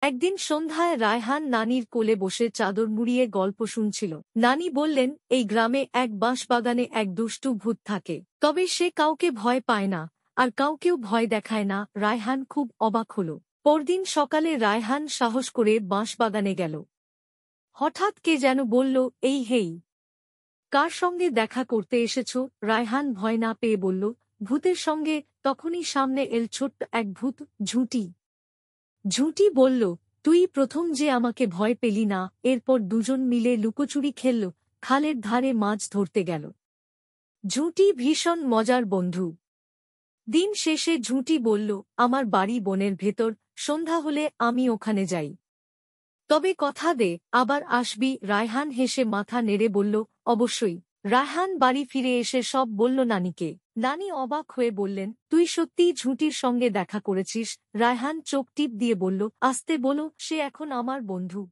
একদিন সন্ধ্যায় রায়হান নানির কোলে বসে চাদর মুড়িয়ে গল্প শুনছিল। নানি বললেন, এই গ্রামে এক বাঁশবাগানে এক দুষ্টু ভূত থাকে, তবে সে কাউকে ভয় পায় না আর কাউকেও ভয় দেখায় না। রায়হান খুব অবাক হল। পরদিন সকালে রায়হান সাহস করে বাঁশবাগানে গেল। হঠাৎ কে যেন বলল, এই হেই, কার সঙ্গে দেখা করতে এসেছ? রায়হান ভয় না পেয়ে বলল, ভূতের সঙ্গে। তখনই সামনে এল ছোট্ট এক ভূত, ঝুঁটি। ঝুঁটি বলল, তুই প্রথম যে আমাকে ভয় পেলি না। এরপর দুজন মিলে লুকোচুরি খেলল, খালের ধারে মাছ ধরতে গেল। ঝুঁটি ভীষণ মজার বন্ধু। দিন শেষে ঝুঁটি বলল, আমার বাড়ি বনের ভেতর, সন্ধ্যা হলে আমি ওখানে যাই। তবে কথা দে, আবার আসবি। রায়হান হেসে মাথা নেড়ে বলল, অবশ্যই। রায়হান বাড়ি ফিরে এসে সব বলল নানিকে। নানি অবাক হয়ে বললেন, তুই সত্যিই ঝুঁটির সঙ্গে দেখা করেছিস? রায়হান চোখ টিপ দিয়ে বলল, আস্তে বলো, সে এখন আমার বন্ধু।